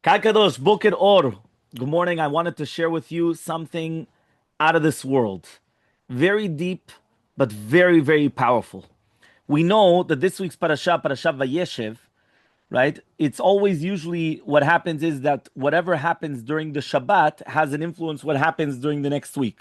Kakadosh Boker Or. Good morning. I wanted to share with you something out of this world. Very deep, but very, very powerful. We know that this week's Parashat Vayeshev, right? It's always usually what happens is that whatever happens during the Shabbat has an influence what happens during the next week.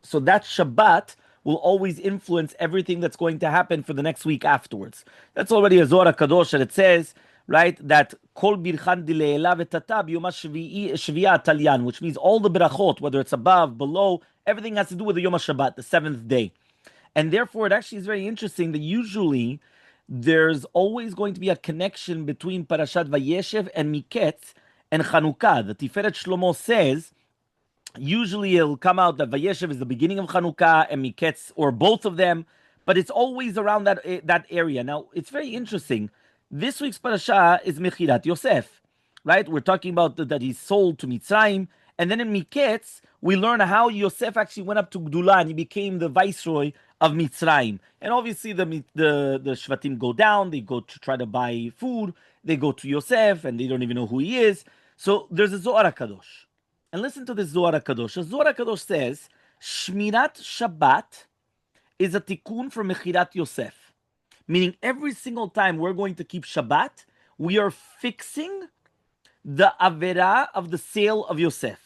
So that Shabbat will always influence everything that's going to happen for the next week afterwards. That's already a Zohar Kadosh that it says, right, that Kol Birchan Dile'ela V'Tata B'Yom Shvi'a Talyan, which means all the berachot, whether it's above, below, everything has to do with the Yom HaShabbat, the seventh day. And therefore, it actually is very interesting that usually there's always going to be a connection between Parashat Vayeshev and Miketz and Chanukah. The Tiferet Shlomo says usually it'll come out that Vayeshev is the beginning of Chanukah and Miketz, or both of them, but it's always around that area. Now, it's very interesting. This week's parasha is Mechirat Yosef, right? We're talking about that he's sold to Mitzrayim, and then in Miketz, we learn how Yosef actually went up to Gdula and he became the viceroy of Mitzrayim. And obviously, the Shvatim go down, they go to try to buy food, they go to Yosef, and they don't even know who he is. So there's a Zohar Kadosh. And listen to this Zohar HaKadosh. The Zohar HaKadosh says, Shmirat Shabbat is a tikkun for Mechirat Yosef. Meaning every single time we're going to keep Shabbat, we are fixing the Avera of the sale of Yosef.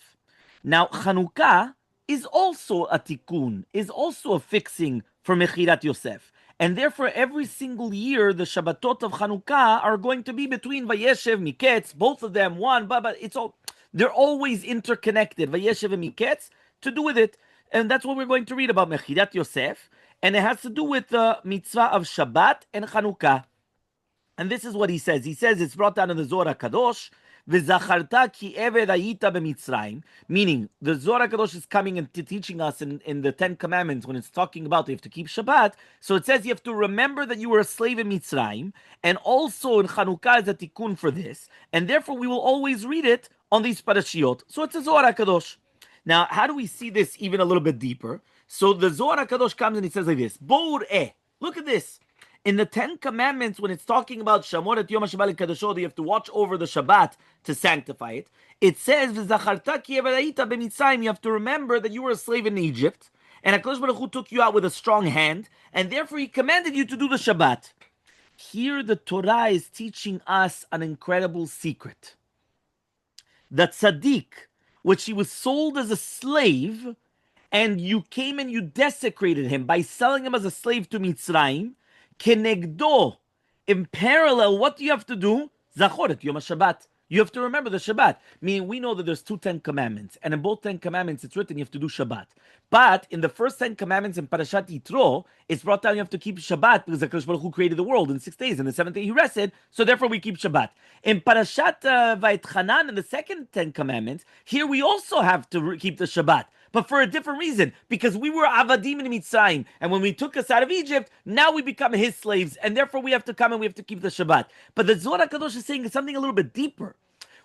Now, Chanukah is also a tikkun, is also a fixing for Mechirat Yosef. And therefore, every single year, the Shabbatot of Chanukah are going to be between Vayeshev, Miketz, both of them, one, but it's all... They're always interconnected, Vayeshev and Miketz, to do with it. And that's what we're going to read about Mechirat Yosef. And it has to do with the mitzvah of Shabbat and Chanukah. And this is what he says. He says it's brought down in the Zohar HaKadosh, V'zacharta ki eved hayita b'Mitzrayim, meaning the Zohar HaKadosh is coming and teaching us in the Ten Commandments when it's talking about you have to keep Shabbat. So it says you have to remember that you were a slave in Mitzrayim, and also in Chanukah is a tikkun for this, and therefore we will always read it on these parashiot. So it's a Zohar HaKadosh. Now, how do we see this even a little bit deeper? So the Zohar HaKadosh comes and he says like this, Bo'ur look at this. In the Ten Commandments, when it's talking about Shamor et Yom HaShabbat Kadashot, you have to watch over the Shabbat to sanctify it. It says, "V'zacharta ki eved b'Mitzrayim." You have to remember that you were a slave in Egypt, and Hakadosh Baruch Hu took you out with a strong hand, and therefore He commanded you to do the Shabbat. Here, the Torah is teaching us an incredible secret. That tzaddik, which he was sold as a slave, and you came and you desecrated him by selling him as a slave to Mitzrayim. Kenegdo, in parallel, what do you have to do? Zachoret Yom HaShabbat. You have to remember the Shabbat. Meaning, we know that there's two Ten Commandments, and in both Ten Commandments, it's written you have to do Shabbat. But in the first Ten Commandments in Parashat Yitro, it's brought down you have to keep Shabbat because HaKadosh Baruch Hu created the world in 6 days, and the seventh day He rested, so therefore we keep Shabbat. In Parashat Vayetchanan, in the second Ten Commandments, here we also have to keep the Shabbat, but for a different reason, because we were avadim in Mitzrayim, and when we took us out of Egypt, now we become His slaves, and therefore we have to come and we have to keep the Shabbat. But the Zohar HaKadosh is saying something a little bit deeper.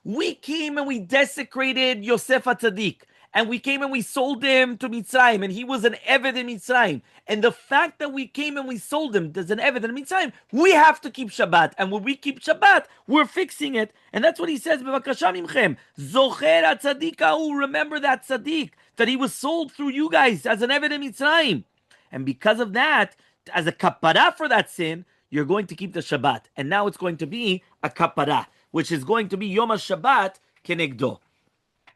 We came and we desecrated Yosef HaTzadik, and we came and we sold him to Mitzrayim, and he was an Eved in Mitzrayim. And the fact that we came and we sold him as an Eved in Mitzrayim, we have to keep Shabbat. And when we keep Shabbat, we're fixing it. And that's what he says, B'vakasha mimchem, Zocher HaTzadik ha'u, remember that Tzadik, that he was sold through you guys as an Eved in Mitzrayim. And because of that, as a kapara for that sin, you're going to keep the Shabbat. And now it's going to be a kapara, which is going to be Yom HaShabbat Kenegdo.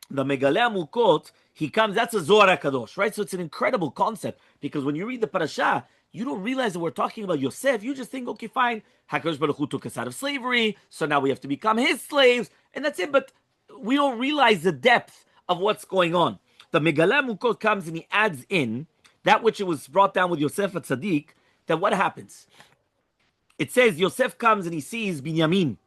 The Megaleh Mukot, he comes, that's a Zohar HaKadosh, right? So it's an incredible concept, because when you read the parasha, you don't realize that we're talking about Yosef. You just think, okay, fine, HaKadosh Baruch Hu took us out of slavery, so now we have to become his slaves, and that's it. But we don't realize the depth of what's going on. The Megaleh Mukot comes and he adds in that which it was brought down with Yosef HaTzadik, that what happens? It says Yosef comes and he sees Binyamin,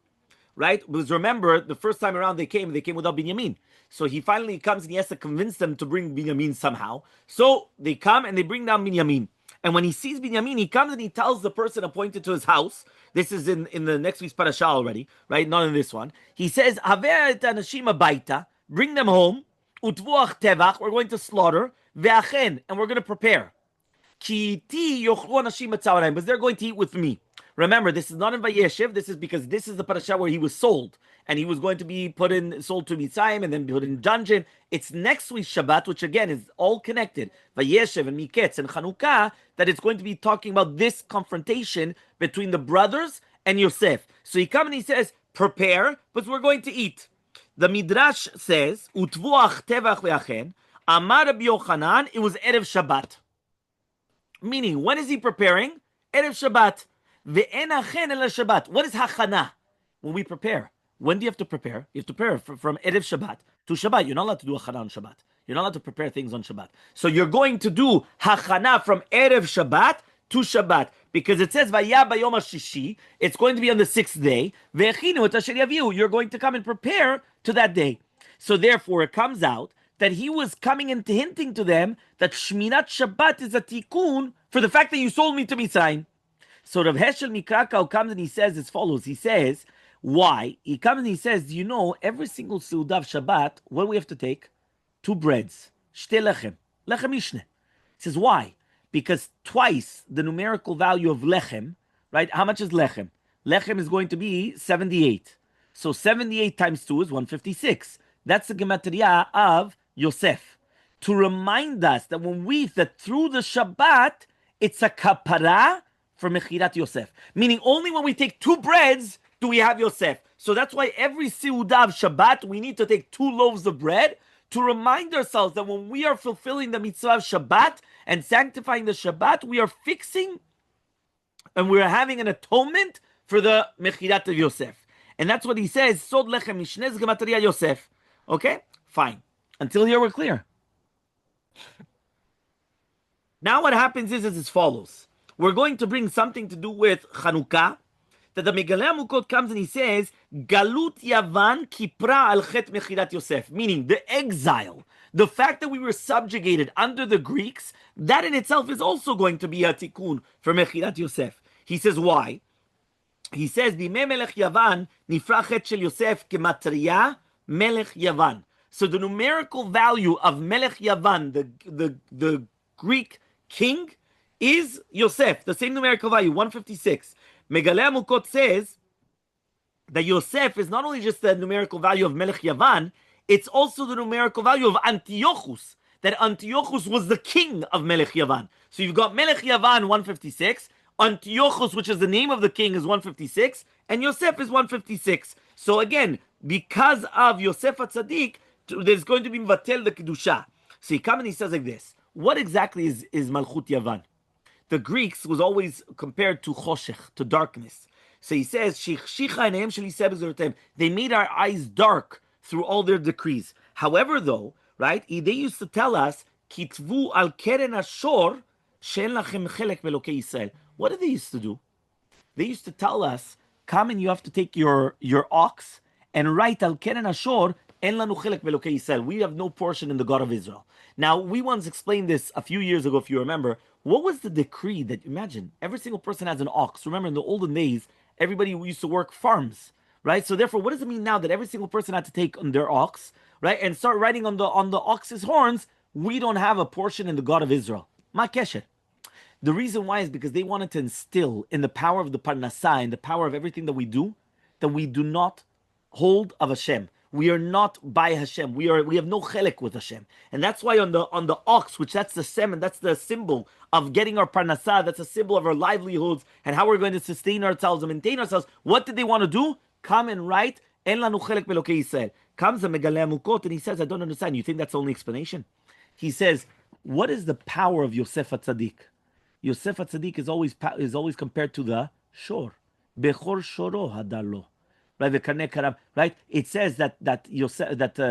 right? Because remember, the first time around they came without Binyamin. So he finally comes and he has to convince them to bring Binyamin somehow. So they come and they bring down Binyamin. And when he sees Binyamin, he comes and he tells the person appointed to his house. This is in the next week's parasha already, right? Not in this one. He says, Haveh et anashim habayta, bring them home. Utvuach tevach, we're going to slaughter. Ve'achen, and we're going to prepare. Ki ti yochlu anashim atzaorayim, because they're going to eat with me. Remember, this is not in Vayeshev. This is because this is the parasha where he was sold, and he was going to be sold to Mitzrayim, and then put in dungeon. It's next week's Shabbat, which again is all connected, Vayeshev and Miketz and Chanukah, that it's going to be talking about this confrontation between the brothers and Yosef. So he comes and he says, prepare, but we're going to eat. The Midrash says, Utvuach tevach ve'achen, Amar Rabbi Yochanan, it was Erev Shabbat. Meaning, when is he preparing? Erev Shabbat. Ve'en achen el Shabbat. What is hachana? When we prepare. When do you have to prepare? You have to prepare from Erev Shabbat to Shabbat. You're not allowed to do hachana on Shabbat. You're not allowed to prepare things on Shabbat. So you're going to do hachana from Erev Shabbat to Shabbat. Because it says, Vaya bayom hashishi, it's going to be on the 6th day. Ve'echinu et asher yaviu, you're going to come and prepare to that day. So therefore, it comes out that he was coming and hinting to them that Shminat Shabbat is a tikkun for the fact that you sold me to Mitzrayim. So Rav Heschel Mikrakau comes and he says as follows. He says, why? He comes and he says, you know, every single Seudah of Shabbat, what do we have to take? 2 breads. Shte lechem. Lechem mishne. He says, why? Because twice the numerical value of lechem, right? How much is lechem? Lechem is going to be 78. So 78 times 2 is 156. That's the gematria of Yosef. To remind us that when we eat, that through the Shabbat, it's a kapara for Mechirat Yosef. Meaning only when we take 2 breads do we have Yosef. So that's why every Seudah of Shabbat, we need to take 2 loaves of bread to remind ourselves that when we are fulfilling the mitzvah of Shabbat and sanctifying the Shabbat, we are fixing and we are having an atonement for the Mechirat of Yosef. And that's what he says, Sod lechem mishnez gematria Yosef. Okay? Fine. Until here we're clear. Now what happens is as follows. We're going to bring something to do with Chanukah, that the Megaleh Mukot comes and he says, Galut Yavan kipra al chet mechirat Yosef, meaning the exile, the fact that we were subjugated under the Greeks, that in itself is also going to be a tikkun for mechirat Yosef. He says, why? He says, Bimei melech Yavan nifra chet shel Yosef kematria melech Yavan. So the numerical value of melech Yavan, the Greek king, is Yosef, the same numerical value, 156. Megaleh Mukot says that Yosef is not only just the numerical value of Melech Yavan, it's also the numerical value of Antiochus, that Antiochus was the king of Melech Yavan. So you've got Melech Yavan 156, Antiochus, which is the name of the king, is 156, and Yosef is 156. So again, because of Yosef HaTzadik, there's going to be Mvatel the Kedusha. So he comes and he says like this, what exactly is Malchut Yavan? The Greeks was always compared to choshech, to darkness. So he says, they made our eyes dark through all their decrees. However, though, right, they used to tell us, kitvu al keren ashor, she'en lachem chelek belokei Yisrael. What did they used to do? They used to tell us, come and you have to take your ox and write al keren ashor, en lanu chelek belokei Yisrael. We have no portion in the God of Israel. Now, we once explained this a few years ago, if you remember. What was the decree that, imagine, every single person has an ox. Remember, in the olden days, everybody used to work farms, right? So therefore, what does it mean now that every single person had to take on their ox, right, and start writing on the ox's horns, we don't have a portion in the God of Israel? Ma kesher. The reason why is because they wanted to instill in the power of the parnasah, in the power of everything that we do not hold of Hashem. We are not by Hashem. We have no chelek with Hashem, and that's why on the ox, which that's the semen, that's the symbol of getting our parnasah. That's a symbol of our livelihoods and how we're going to sustain ourselves and maintain ourselves. What did they want to do? Come and write En lanu chelek belokei Yisrael. Comes the Megaleh Mukot and he says, I don't understand. You think that's the only explanation? He says, what is the power of Yosef HaTzadik? Yosef HaTzadik is always compared to the shor. Bechor shoro hadalo. Right, the Karnei Karam, right? It says that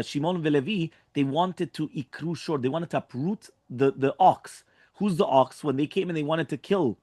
Shimon Velevi, they wanted to ikru shor, they wanted to uproot the ox. Who's the ox? When they came and they wanted to kill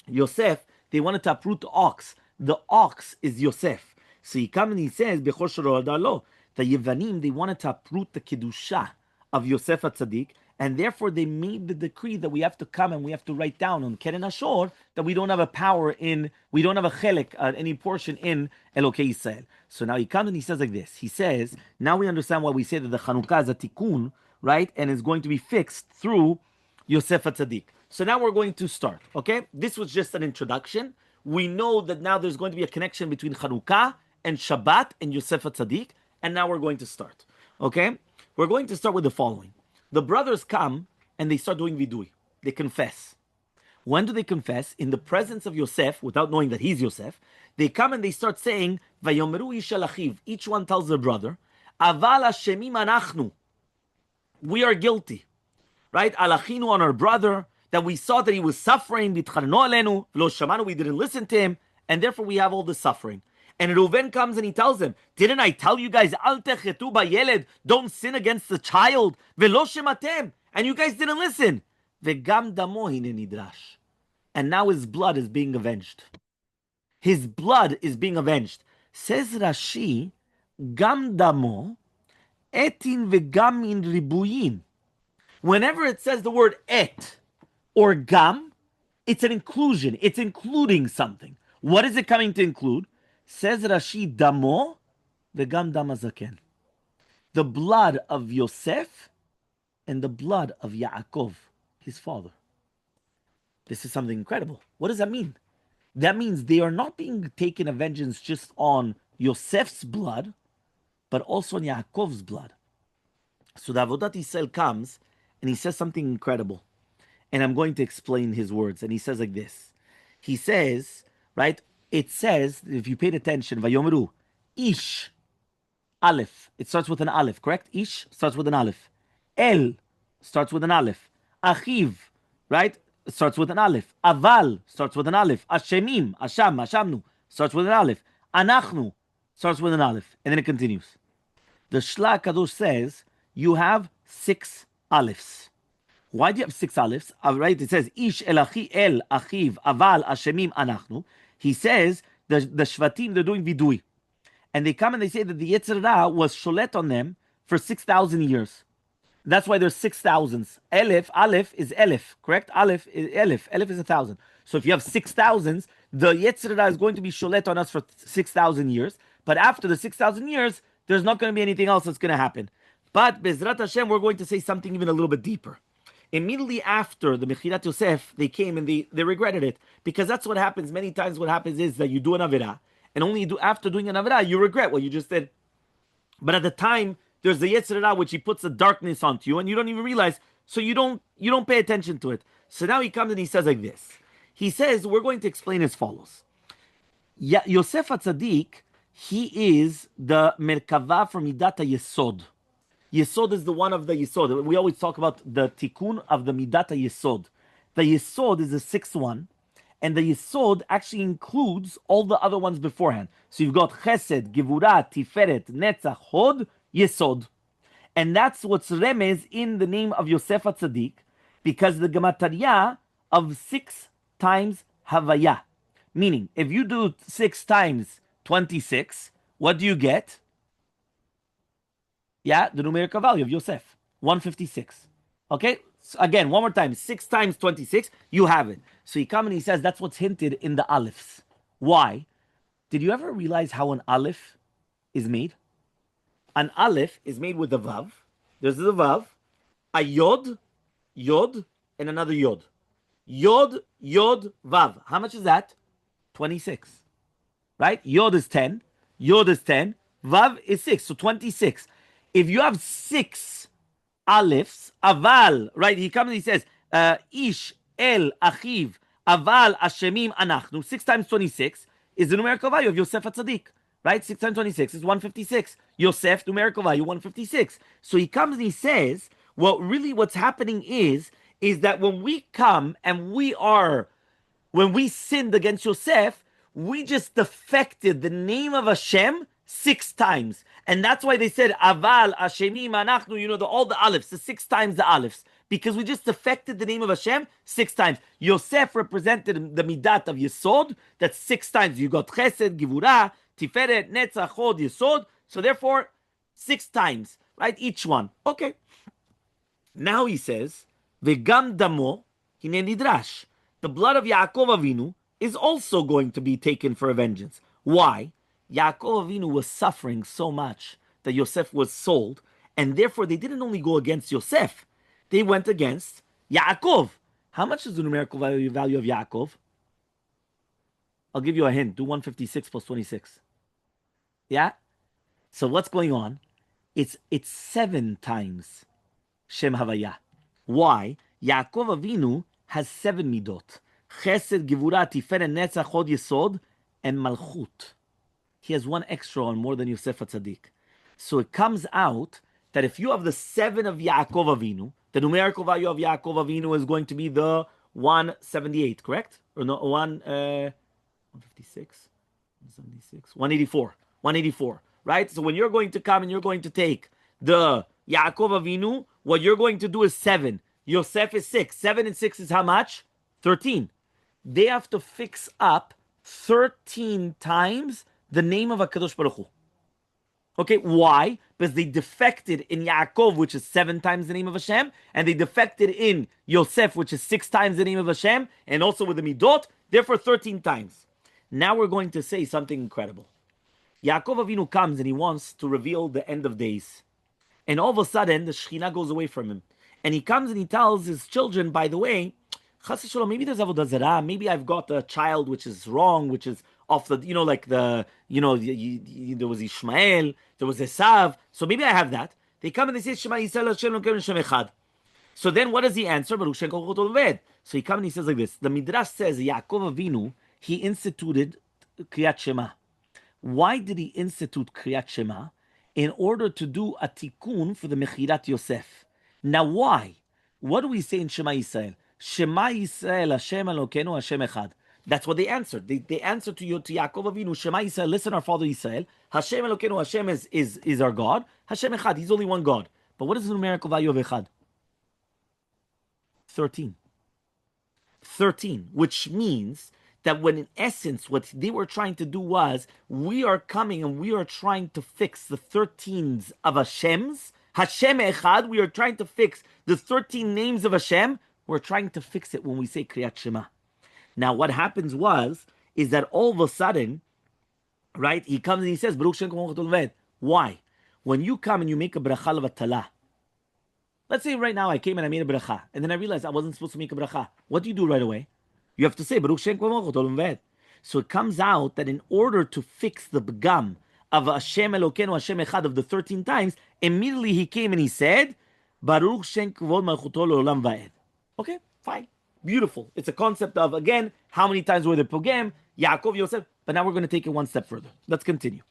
Yosef, they wanted to uproot the ox. The ox is Yosef. So he comes and he says, Bechor shoro hadalo. The Yevanim, they wanted to uproot the kedusha of Yosef HaTzadik, and therefore they made the decree that we have to come and we have to write down on Keren Ashor that we don't have a power in, we don't have a chelek, any portion in Elokei Yisrael. So now he comes and he says like this. He says, now we understand why we say that the Chanukah is a tikkun, right? And is going to be fixed through Yosef HaTzadik. So now we're going to start, okay? This was just an introduction. we know that now there's going to be a connection between Chanukah and Shabbat and Yosef HaTzadik, and now we're going to start. Okay? We're going to start with the following. The brothers come and they start doing vidui. They confess. When do they confess? In the presence of Yosef, without knowing that he's Yosef, they come and they start saying, Vayomeru ish el achiv. Each one tells their brother, Aval Hashemim anachnu. We are guilty. Right? Alachinu on our brother, that we saw that he was suffering, Bitcharno alenu, v'lo shamanu, we didn't listen to him, and therefore we have all this suffering. And Reuven comes and he tells them, didn't I tell you guys, Al techetu b'yeled, don't sin against the child, v'lo shematem, and you guys didn't listen. V'gam damo hine nidrash. And now his blood is being avenged. His blood is being avenged. Says Rashi, gam damo, etin v'gam in ribuyin. Whenever it says the word et or gam, it's an inclusion. It's including something. What is it coming to include? Says Rashi, damo v'gam dam hazaken. The blood of Yosef and the blood of Yaakov, his father. This is something incredible. What does that mean? That means they are not being taken a vengeance just on Yosef's blood, but also on Yaakov's blood. So the Avodat Yisrael comes and he says something incredible. And I'm going to explain his words. And he says like this. He says, right, it says, if you paid attention, Vayomeru, Ish, Aleph. It starts with an Aleph, correct? Ish starts with an Aleph. El starts with an Aleph. Achiv, right? It starts with an Aleph. Aval starts with an Aleph. Ashemim, Asham, Ashamnu starts with an Aleph. Anachnu starts with an Aleph. And then it continues. The Shla Kadosh says you have 6 Alephs. Why do you have 6 Alephs? Right? It says Ish el achiv aval ashemim anachnu. He says the Shvatim, they're doing vidui. And they come and they say that the Yetzer Hara was sholet on them for 6,000 years. That's why there's 6,000s. Aleph is Elef, correct? Aleph is Elef. Elef is 1,000. So if you have 6,000s, the Yetzer Hara is going to be sholet on us for 6,000 years. But after the 6,000 years, there's not going to be anything else that's going to happen. But Bezrat Hashem, we're going to say something even a little bit deeper. Immediately after the Mechirat Yosef, they came and they regretted it. Because that's what happens. Many times what happens is that you do an Avirah, and only after doing an Avirah, you regret what you just did. But at the time, there's the Yetzer Hara, which he puts the darkness onto you, and you don't even realize, so you don't pay attention to it. So now he comes and he says like this. He says, we're going to explain as follows. Yosef HaTzadik, he is the Merkava from Midat HaYesod. Yesod is the one of the Yesod. We always talk about the Tikkun of the Midat HaYesod. The Yesod is the 6th one, and the Yesod actually includes all the other ones beforehand. So you've got Chesed, Gevurah, Tiferet, Netzach, Hod, Yesod. And that's what's remez in the name of Yosef HaTzadik, because the Gematria of 6 times Havaya. Meaning, if you do 6 times 26, what do you get? Yeah, the numerical value of Yosef, 156. Okay? So again, one more time, 6 times 26, you have it. So he comes and he says that's what's hinted in the Alephs. Why? Did you ever realize how an Aleph is made? An Aleph is made with a Vav. There's the Vav, a Yod, and another Yod. Yod, Vav. How much is that? 26. Right? Yod is 10. Yod is 10. Vav is 6. So 26. If you have 6 Alephs, Aval, right? He comes and he says, Ish, El, Achiv, Aval, Ashemim, Anachnu. 6 times 26 is the numerical value of Yosef HaTzadik. Right? 6 times 26 is 156. Yosef, numerical value, 156. So he comes and he says, well, really what's happening is that when we come and when we sinned against Yosef, we just defected the name of Hashem 6 times. And that's why they said, Aval, Ashemim, Anachnu, all the Alephs, the 6 times the Alephs. Because we just affected the name of Hashem 6 times. Yosef represented the Midat of Yesod. That's 6 times. You got Chesed, Givurah, Tiferet, Netzach, Hod, Yesod. So therefore, 6 times, right? Each one. Okay. Now he says, V'gam damo hine nidrash. The blood of Yaakov Avinu is also going to be taken for a vengeance. Why? Yaakov Avinu was suffering so much that Yosef was sold, and therefore they didn't only go against Yosef, they went against Yaakov. How much is the numerical value of Yaakov? I'll give you a hint. Do 156 plus 26. Yeah? So what's going on? It's 7 times Shem Havaya. Why? Yaakov Avinu has 7 midot. Chesed, Gevurah, Tiferet, Netzach, Hod Yesod, and Malchut. He has one extra on more than Yosef HaTzadik. So it comes out that if you have the 7 of Yaakov Avinu, the numerical value of Yaakov Avinu is going to be the 178, correct? Or no, 156, 176, 184, 184, right? So when you're going to come and you're going to take the Yaakov Avinu, what you're going to do is 7. Yosef is 6. 7 and 6 is how much? 13. They have to fix up 13 times the name of HaKadosh Baruch Hu. Okay, why? Because they defected in Yaakov, which is 7 times the name of Hashem, and they defected in Yosef, which is 6 times the name of Hashem, and also with the Midot, therefore 13 times. Now we're going to say something incredible. Yaakov Avinu comes and he wants to reveal the end of days. And all of a sudden, the Shekhinah goes away from him. And he comes and he tells his children, by the way, Chas v'shalom, maybe there's Avodah Zarah, maybe I've got a child which is wrong, which is off the, like there was Ishmael, there was Esav, so maybe I have that. They come and they say, Shema Yisrael Hashem Elokeinu Hashem Echad. So then what does he answer? Baruch Shem Kol Chol Oved. So he comes and he says like this, the Midrash says, Yaakov Avinu, he instituted Kriyat Shema. Why did he institute Kriyat Shema? In order to do a tikkun for the Mechirat Yosef. Now why? What do we say in Shema Yisrael? Shema Yisrael Hashem Elokeinu Hashem Echad. That's what they answered. They answered to Yaakov Avinu, Shema Yisrael, listen our father Yisrael, Hashem Elokeinu, Hashem is our God, Hashem Echad, he's only one God. But what is the numerical value of Echad? 13. 13, which means that when in essence what they were trying to do was, we are coming and we are trying to fix the 13s of Hashem's, Hashem Echad, we are trying to fix the 13 names of Hashem, we're trying to fix it when we say Kriyat Shema. Now what happens is that all of a sudden, right, he comes and he says, Baruch Shem Kol Chol Oved. Why? When you come and you make a bracha levatala, let's say right now I came and I made a bracha, and then I realized I wasn't supposed to make a bracha. What do you do right away? You have to say, Baruch Shem Kol Chol Oved. So it comes out that in order to fix the begam of Hashem Elokeinu Hashem Echad of the 13 times, immediately he came and he said, Baruch Shem Kvod Malchuto Le'olam Va'ed. Okay, fine. Beautiful. It's a concept of, again, how many times were the pogam, Yaakov, Yosef. But now we're going to take it one step further. Let's continue.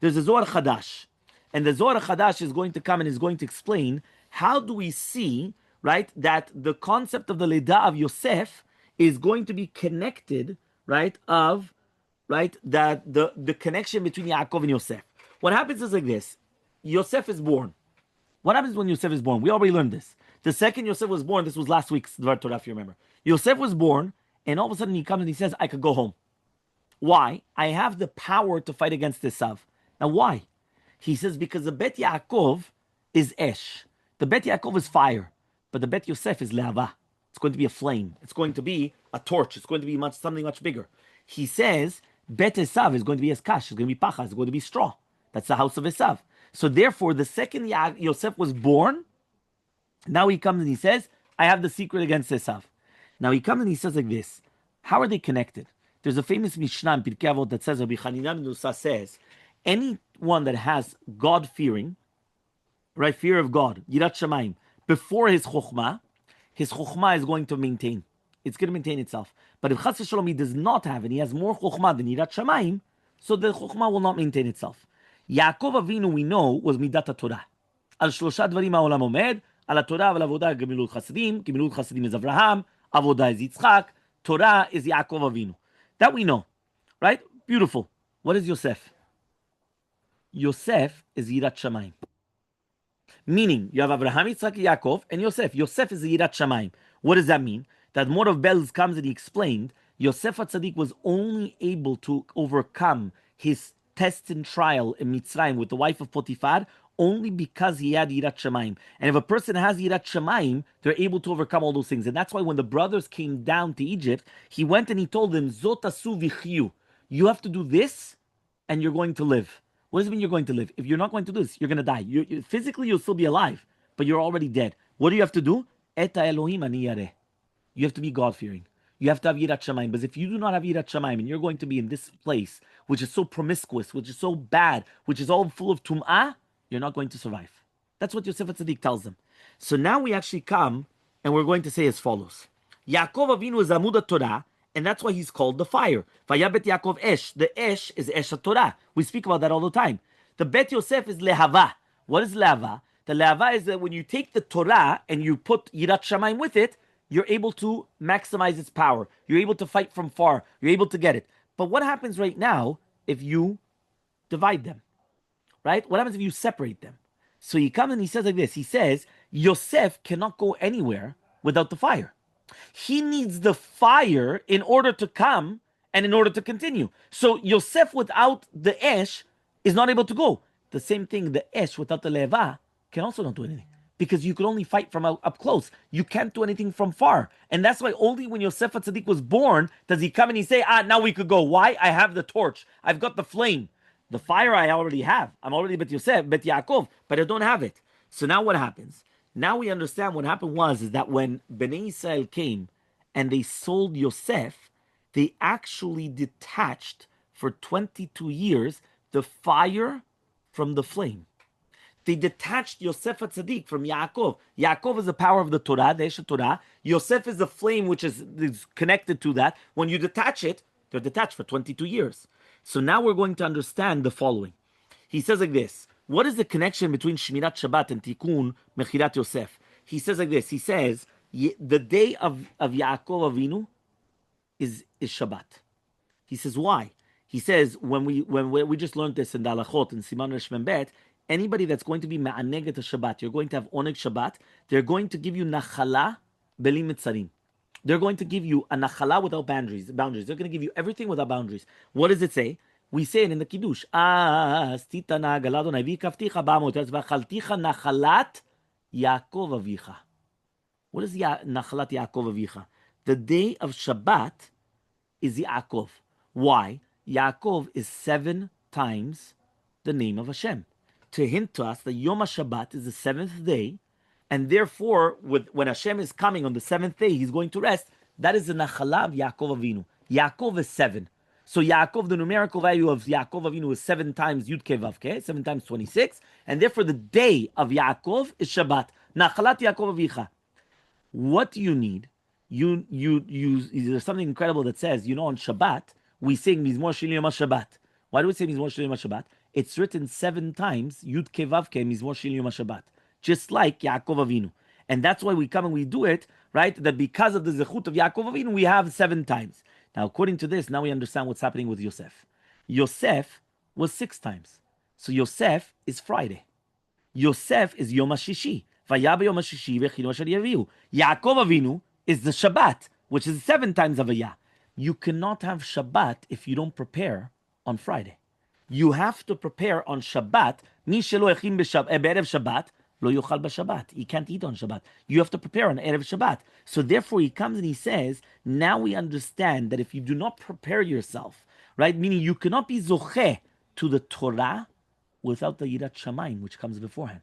There's a Zohar Chadash. And the Zohar Chadash is going to come and is going to explain how do we see, right, that the concept of the Leda of Yosef is going to be connected, right, that the connection between Yaakov and Yosef. What happens is like this. Yosef is born. What happens when Yosef is born? We already learned this. The second Yosef was born, this was last week's Dvar Torah, if you remember. Yosef was born, and all of a sudden he comes and he says, I could go home. Why? I have the power to fight against Esav. Now why? He says, because the Bet Yaakov is Esh. The Bet Yaakov is fire. But the Bet Yosef is Le'ava. It's going to be a flame. It's going to be a torch. It's going to be something much bigger. He says, Bet Esav is going to be Eskash. It's going to be Pacha. It's going to be straw. That's the house of Esav. So therefore, the second Yosef was born, now he comes and he says, I have the secret against Esav. Now he comes and he says like this. How are they connected? There's a famous Mishnah in Pirkei Avot that says, Rabbi Chanina Nusa says, anyone that has God-fearing, right, fear of God, Yirat Shamayim, before his Chokhmah is going to maintain. It's going to maintain itself. But if Chas v'Shalom he does not have, and he has more Chokhmah than Yirat Shamayim, so the Chokhmah will not maintain itself. Yaakov Avinu, we know, was Midat HaTorah. Al Shlosha Dvarim HaOlam Omed, Al HaTorah, Al Avodah, Gemilut Chasadim. Gemilut Chasadim is Avraham, Avodah is Yitzchak, Torah is Yaakov Avinu. That we know, right? Beautiful. What is Yosef? Yosef is Yirat Shamayim. Meaning, you have Avraham, Yitzchak, Yaakov, and Yosef. Yosef is the Yirat Shamayim. What does that mean? That Mor of Belz comes and he explained, Yosef HaTzadik was only able to overcome his test and trial in Mitzrayim with the wife of Potiphar only because he had Yirat Shamayim. And if a person has Yirat Shamayim, they're able to overcome all those things. And that's why when the brothers came down to Egypt, he went and he told them, Zot asu v'chiyu. You have to do this and you're going to live. What does it mean you're going to live? If you're not going to do this, you're going to die. Physically, you'll still be alive, but you're already dead. What do you have to do? Eta Elohim ani yareh. You have to be God-fearing. you have to have Yirat Shamayim. But if you do not have Yirat Shamayim and you're going to be in this place, which is so promiscuous, which is so bad, which is all full of tum'ah, you're not going to survive. That's what Yosef HaTzadik tells them. So now we actually come and we're going to say as follows. Yaakov Avinu is Amud Torah, and that's why he's called the fire. Vayabet Yaakov Esh. The Esh is Esh Torah. We speak about that all the time. The Bet Yosef is Lehava. What is Lehava? The Lehava is that when you take the Torah and you put Yirat Shamayim with it, you're able to maximize its power. You're able to fight from far. You're able to get it. But what happens right now if you divide them? Right? What happens if you separate them? So he comes and he says like this. He says, Yosef cannot go anywhere without the fire. He needs the fire in order to come and in order to continue. So Yosef without the Esh is not able to go. The same thing, the Esh without the Leva can also not do anything. Because you can only fight from up close. You can't do anything from far. And that's why only when Yosef HaTzadik was born does he come and he say, now we could go. Why? I have the torch. I've got the flame. The fire I already have. I'm already Bet Yosef, Bet Yaakov, but I don't have it. So now what happens? Now we understand what happened is that when Bnei Israel came and they sold Yosef, they actually detached for 22 years the fire from the flame. They detached Yosef HaTzadik from Yaakov. Yaakov is the power of the Torah, the Eshet Torah. Yosef is the flame which is connected to that. When you detach it, they're detached for 22 years. So now we're going to understand the following. He says like this. What is the connection between Shmirat Shabbat and Tikkun Mechirat Yosef? He says like this. He says, the day of Yaakov Avinu is Shabbat. He says, why? He says, when we just learned this in Dalachot and Siman Resh Mem Bet, anybody that's going to be ma'aneget a Shabbat, you're going to have oneg Shabbat, they're going to give you nachala beli mitzarim. They're going to give you a nachala without boundaries. They're going to give you everything without boundaries. What does it say? We say it in the Kiddush. Stitana galadonai v'ikavticha ba'amot v'chalticha nachalat Yaakov avicha. What is nachalat Yaakov avicha? The day of Shabbat is Yaakov. Why? Yaakov is 7 times the name of Hashem. To hint to us that Yom HaShabbat is the 7th day, and therefore, when Hashem is coming on the 7th day, He's going to rest. That is the Nachala of Yaakov Avinu. Yaakov is 7. So Yaakov, the numerical value of Yaakov Avinu is 7 times Yud Kei Vav Kei, 7 times 26, and therefore the day of Yaakov is Shabbat. Nachalat Yaakov Avicha. What do you need? There's something incredible that says, on Shabbat, we sing Mizmor Shel Yom HaShabbat. Why do we say Mizmor Shel Yom HaShabbat? It's written 7 times, Yud Kei Vav Kei, Mizmor Shel Yom HaShabbat. Just like Yaakov Avinu. And that's why we come and we do it, right? That because of the Zechut of Yaakov Avinu, we have 7 times. Now, according to this, now we understand what's happening with Yosef. Yosef was 6 times. So Yosef is Friday. Yosef is Yom HaShishi. Vayab Yom HaShishi v'chinu asher yaviu. Yaakov Avinu is the Shabbat, which is 7 times Avaya. You cannot have Shabbat if you don't prepare on Friday. You have to prepare on Shabbat. Mi shelo echim be'erev Shabbat lo yochal b'Shabbat. He can't eat on Shabbat. You have to prepare on erev Shabbat. So therefore, he comes and he says, now we understand that if you do not prepare yourself, right, meaning you cannot be zocheh to the Torah without the Yirat Shamayim, which comes beforehand.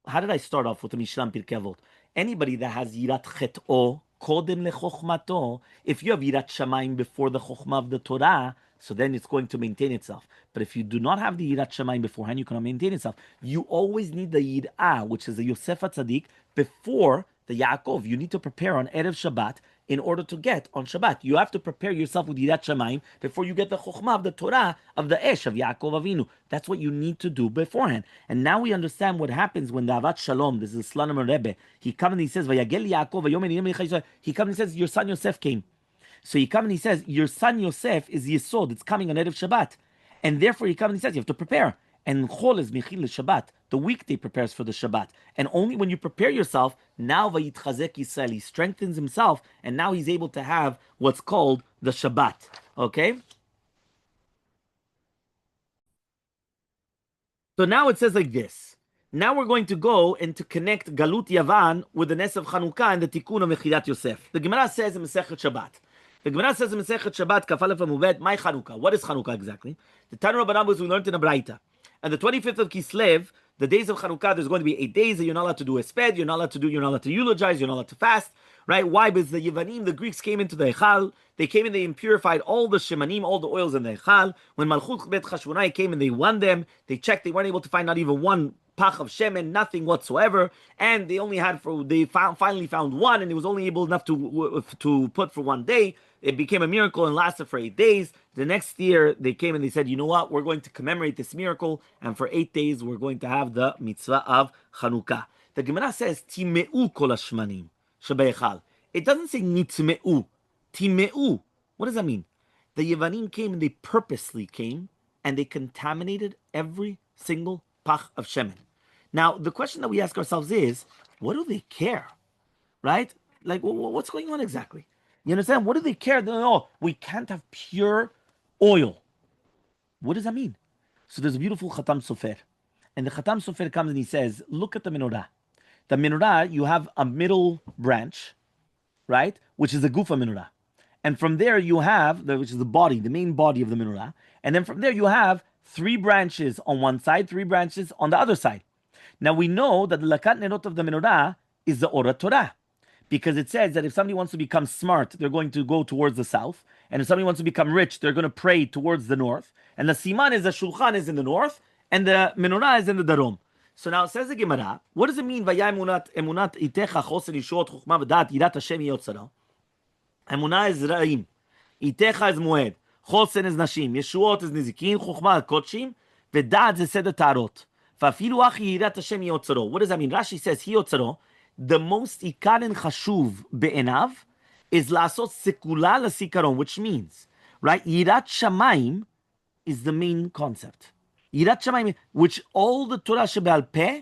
How did I start off with the Mishnah Pirkei Avot? Anybody that has Yirat Chet'o kodem lechochmato, if you have Yirat Shamayim before the Chochmah of the Torah, so then it's going to maintain itself. But if you do not have the Yirat Shamayim beforehand, you cannot maintain itself. You always need the Yir'ah, which is the Yosef HaTzadik, before the Yaakov. You need to prepare on Erev Shabbat in order to get on Shabbat. You have to prepare yourself with Yirat Shamayim before you get the Chochmah of the Torah of the Esh of Yaakov Avinu. That's what you need to do beforehand. And now we understand what happens when the Avat Shalom, this is Slonimer Rebbe, he comes and he says, Vayagel Yaakov, he comes and says, your son Yosef came. So he comes and he says, your son Yosef is Yesod, it's coming on Erev Shabbat. And therefore he comes and he says, you have to prepare. And Chol is Mechil Shabbat. The weekday prepares for the Shabbat. And only when you prepare yourself, now Vayitchazek Yisrael, he strengthens himself, and now he's able to have what's called the Shabbat. Okay? So now it says like this. Now we're going to go and to connect Galut Yavan with the Nes of Chanukah and the Tikkun of Mechidat Yosef. The Gemara says in Masechet Shabbat. The Gemara says in Masechet Shabbat, Kaf Aleph Amud Bet, my Chanukah. What is Chanukah exactly? The Tanu Rabbanan was we learned in a Braita. And the 25th of Kislev, The days of Chanukah, there's going to be 8 days that you're not allowed to do esped, you're not allowed to eulogize, you're not allowed to fast, right? Why? Because the Yevanim, the Greeks came into the Echal, they came and they impurified all the shemanim, all the oils in the Echal. When Malchut Bet Chashmonai came and they won them, they checked, they weren't able to find not even one pach of shemen, nothing whatsoever, and they only had finally found one, and it was only able enough to put for 1 day. It became a miracle and lasted for 8 days. The next year, they came and they said, you know what, we're going to commemorate this miracle, and for 8 days, we're going to have the mitzvah of Chanukah. The Gemara says, Timeu kol hashmanim shebe'echal. It doesn't say nitmeu. Timeu. What does that mean? The Yevanim came and they purposely came and they contaminated every single pach of shemen. Now, the question that we ask ourselves is, what do they care? Right? Like, what's going on exactly? You understand? What do they care? No, we can't have pure oil. What does that mean? So there's a beautiful Khatam Sofer. And the Khatam Sofer comes and he says, look at the menorah. The menorah, you have a middle branch, right? Which is the gufa menorah. And from there you have, which is the body, the main body of the menorah. And then from there you have 3 branches on one side, 3 branches on the other side. Now we know that the lakat nerot of the menorah is the Ora Torah. Because it says that if somebody wants to become smart, they're going to go towards the south. And if somebody wants to become rich, they're going to pray towards the north. And the siman is the shulchan is in the north, and the menorah is in the darom. So now it says the Gemara, what does it mean? Vaya emunat itecha chosen yishuot chukma v'dat yirat Hashem yotzara. Emunah is ra'im, itecha is moed, chosen is nashim, yeshuot is nizikin, chukma kodshim, v'dat is seder tarot. V'afilu achi yirat Hashem yotzara. What does that mean? Rashi says he yotzara. The most ikar and chashuv be'enav is lasot sekula l'sikaron, which means, right, yirat shamayim is the main concept. Yirat shamayim, which all the Torah shebe'al peh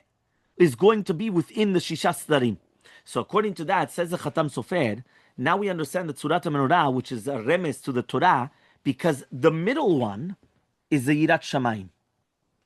is going to be within the shisha sdarim. So according to that, says the Khatam Sofer, now we understand the Tzurat HaMenorah, which is a remes to the Torah, because the middle one is the yirat shamayim,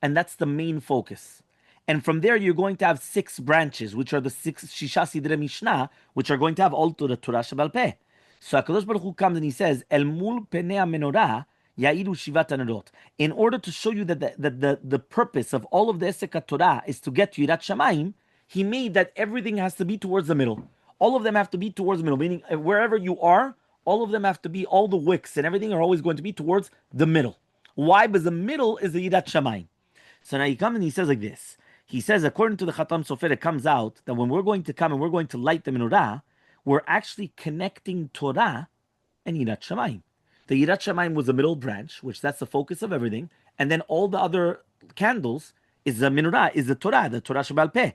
and that's the main focus. And from there, you're going to have 6 branches, which are the 6 Shisha Sidre Mishnah, which are going to have all to the Torah Shebal Peh. So HaKadosh Baruch Hu comes and he says, El mul penei menorah ya'iru shivat hanerot. In order to show you that the purpose of all of the Esek Torah is to get to Yirat Shamayim, he made that everything has to be towards the middle. All of them have to be towards the middle, meaning wherever you are, all of them have to be, all the wicks and everything are always going to be towards the middle. Why? Because the middle is the Yirat Shamayim. So now he comes and he says like this. He says, according to the Khatam Sofer, it comes out that when we're going to come and we're going to light the menorah, we're actually connecting Torah and Yirat Shamayim. The Yirat Shamayim was the middle branch, which that's the focus of everything, and then all the other candles is the menorah, is the Torah Shebal Peh.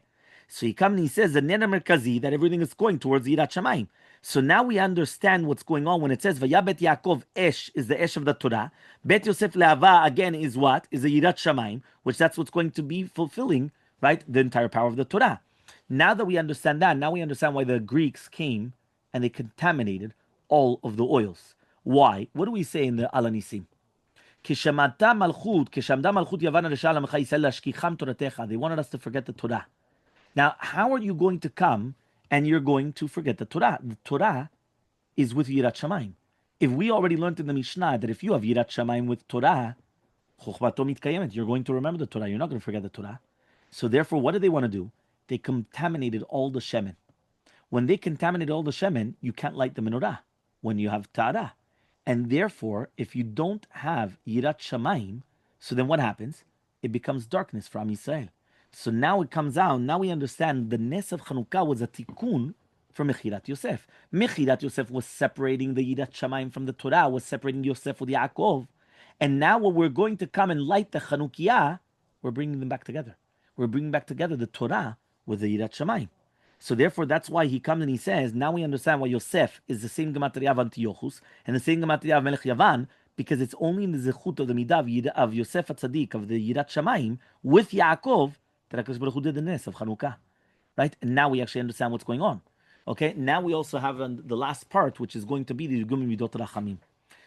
So he comes and he says, the Neder Merkazi, that everything is going towards Yirat Shamayim. So now we understand what's going on when it says Vayabet Yaakov Esh is the Esh of the Torah. Bet Yosef Le'ava again is what? Is the Yirat Shamayim, which that's what's going to be fulfilling, right, the entire power of the Torah. Now that we understand that, now we understand why the Greeks came and they contaminated all of the oils. Why? What do we say in the Alanisim? They wanted us to forget the Torah. Now, how are you going to come and you're going to forget the Torah? The Torah is with Yirat Shamayim. If we already learned in the Mishnah that if you have Yirat Shamayim with Torah, you're going to remember the Torah. You're not going to forget the Torah. So therefore, what did they want to do? They contaminated all the shemen. When they contaminated all the shemen, you can't light the menorah when you have ta'ara. And therefore, if you don't have Yirat Shamayim, so then what happens? It becomes darkness for Am Yisrael. So now it comes out, now we understand the Nes of Chanukah was a tikkun for Mechirat Yosef. Mechirat Yosef was separating the Yirat Shamayim from the Torah, was separating Yosef with Yaakov. And now when we're going to come and light the Chanukiah, we're bringing them back together. We're bringing back together the Torah with the Yirat Shamayim. So therefore, that's why he comes and he says, now we understand why Yosef is the same Gematria of Antiochus and the same Gematria of Melech Yavan, because it's only in the Zechut of the Midah of Yosef HaTzadik, of the Yirat Shamayim, with Yaakov, that HaKadosh Baruch Hu did the Nes of Chanukah. Right? And now we actually understand what's going on. Okay? Now we also have the last part, which is going to be the Yugum Midot Rachamim.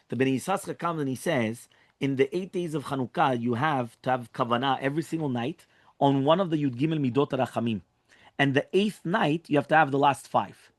The Bnei Yissaschar comes and he says, in the 8 days of Chanukah, you have to have Kavanah every single night on one of the Yud Gimel Midot Rachamim. And the 8th night, you have to have the last 5.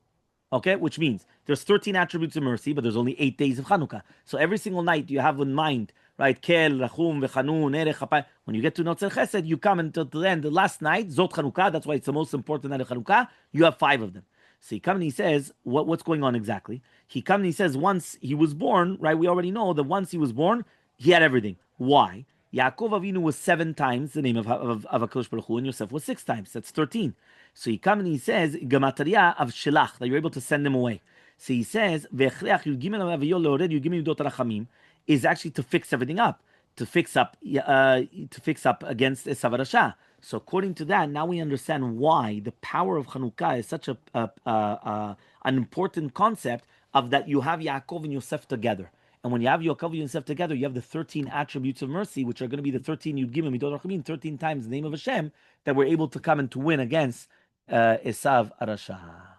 Okay? Which means there's 13 attributes of mercy, but there's only 8 days of Chanukah. So every single night, you have in mind right? Kel, Rachum, Vechanun, Erech, Chapai. When you get to Notzer Chesed, you come until the end. The last night, Zot Chanukah, that's why it's the most important night of Chanukah. You have 5 of them. So he comes and he says, what's going on exactly? He comes and he says, once he was born, right? We already know that once he was born, he had everything. Why? Yaakov Avinu was 7 times the name of HaKadosh Baruch Hu, and Yosef was 6 times. That's 13. So he comes and he says, Gematria of Shelach, that you're able to send them away. So he says, V'echleach Yud Gimel Aviyol Leored Yud Gimel Yudot Rachamim, is actually to fix everything up, to fix up against Esav Rasha. So according to that, now we understand why the power of Chanukah is such an important concept of that you have Yaakov and Yosef together. And when you have Yaakov and Yosef together, you have the 13 attributes of mercy, which are going to be the 13 Yud Gimel Midot Rachamim, 13 times the name of Hashem, that we're able to come and to win against Esav Rasha.